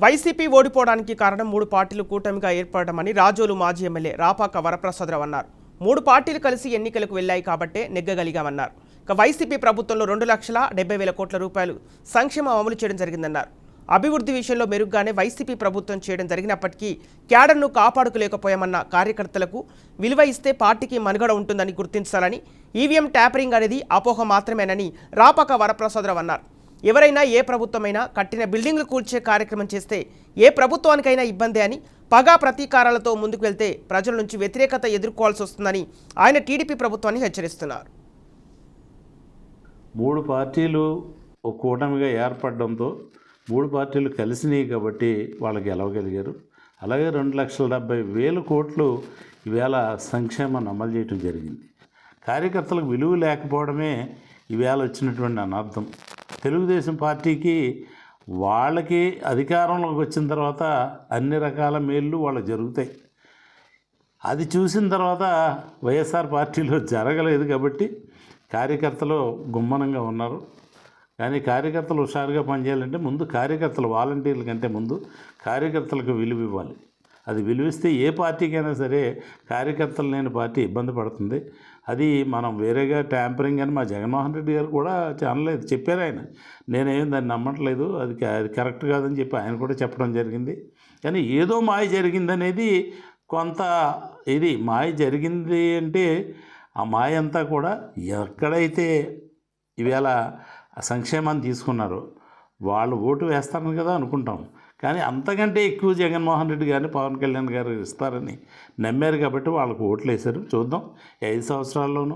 YCP ఓడిపోవడానికి కారణం 3 పార్టీలు కూటమిగా ఏర్పడమని రాజోలు మాజీ ఎమ్మెల్యే రాపాక వరప్రసాదరావు అన్నారు. 3 పార్టీలు కలిసి ఎన్నికలకు వెళ్లాయి కాబట్టే నెగ్గగలిగామన్నారు. ఇక వైసీపీ ప్రభుత్వంలో 2,70,000 కోట్ల రూపాయలు సంక్షేమం అమలు చేయడం జరిగిందన్నారు. అభివృద్ధి విషయంలో మెరుగ్గానే వైసీపీ ప్రభుత్వం చేయడం జరిగినప్పటికీ క్యాడర్ను కాపాడుకోలేకపోయామన్న కార్యకర్తలకు విలువ ఇస్తే పార్టీకి మనుగడ ఉంటుందని గుర్తించాలని, ఈవీఎం ట్యాపరింగ్ అనేది అపోహ మాత్రమేనని రాపాక వరప్రసాదరావు అన్నారు. ఎవరైనా ఏ ప్రభుత్వమైనా కట్టిన బిల్డింగ్లు కూల్చే కార్యక్రమం చేస్తే ఏ ప్రభుత్వానికైనా ఇబ్బందే అని, పగా ప్రతీకారాలతో ముందుకు వెళ్తే ప్రజల నుంచి వ్యతిరేకత ఎదుర్కోవాల్సి వస్తుందని ఆయన టీడీపీ ప్రభుత్వాన్ని హెచ్చరిస్తున్నారు. 3 పార్టీలు ఒక కూటమిగా ఏర్పడడంతో 3 పార్టీలు కలిసినాయి కాబట్టి వాళ్ళకి గెలవగలిగారు. అలాగే 2,70,000 కోట్లు ఈవేళ సంక్షేమాన్ని అమలు చేయడం జరిగింది. కార్యకర్తలకు విలువ లేకపోవడమే ఈవేళ వచ్చినటువంటి అనర్థం. తెలుగుదేశం పార్టీకి వాళ్ళకి అధికారంలోకి వచ్చిన తర్వాత అన్ని రకాల మేళ్ళు వాళ్ళకి జరుగుతాయి. అది చూసిన తర్వాత వైఎస్ఆర్ పార్టీలో జరగలేదు కాబట్టి కార్యకర్తలు గుమ్మనంగా ఉన్నారు. కానీ కార్యకర్తలు హుషారుగా పనిచేయాలంటే ముందు కార్యకర్తలు, వాలంటీర్ల కంటే ముందు కార్యకర్తలకు విలువ ఇవ్వాలి. అది విలువిస్తే ఏ పార్టీకైనా సరే కార్యకర్తలు లేని పార్టీ ఇబ్బంది పడుతుంది. అది మనం వేరేగా ట్యాంపరింగ్ అని మా జగన్మోహన్ రెడ్డి గారు కూడా అనలేదు, చెప్పారు ఆయన. నేనేం దాన్ని నమ్మట్లేదు, అది కరెక్ట్ కాదని చెప్పి ఆయన కూడా చెప్పడం జరిగింది. కానీ ఏదో మాయ జరిగిందనేది కొంత ఇది మాయ జరిగింది అంటే ఆ మాయ అంతా కూడా ఎక్కడైతే ఈవేళ సంక్షేమాన్ని తీసుకున్నారో వాళ్ళు ఓటు వేస్తారని కదా అనుకుంటాం. కానీ అంతకంటే ఎక్కువ జగన్మోహన్ రెడ్డి గారిని, పవన్ కళ్యాణ్ గారు ఇస్తారని నమ్మారు కాబట్టి వాళ్ళకు ఓట్లు వేశారు. చూద్దాం 5 సంవత్సరాల్లోనూ.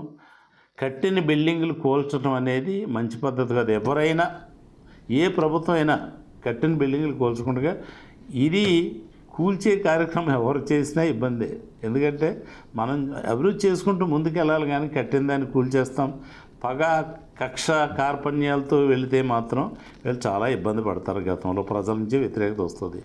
కట్టిన బిల్డింగులు కూల్చడం అనేది మంచి పద్ధతి కాదు. ఎవరైనా ఏ ప్రభుత్వం అయినా కట్టిన బిల్డింగులు కూల్చకుండా ఇది కూల్చే కార్యక్రమం ఎవరు చేసినా ఇబ్బందే. ఎందుకంటే మనం అభివృద్ధి చేసుకుంటూ ముందుకు వెళ్ళాలి, కానీ కట్టిన దాన్ని కూల్చేస్తాం. పగ, కక్ష, కార్పణ్యాలతో వెళితే మాత్రం వీళ్ళు చాలా ఇబ్బంది పడతారు. గతంలో ప్రజల నుంచి వ్యతిరేకత వస్తుంది.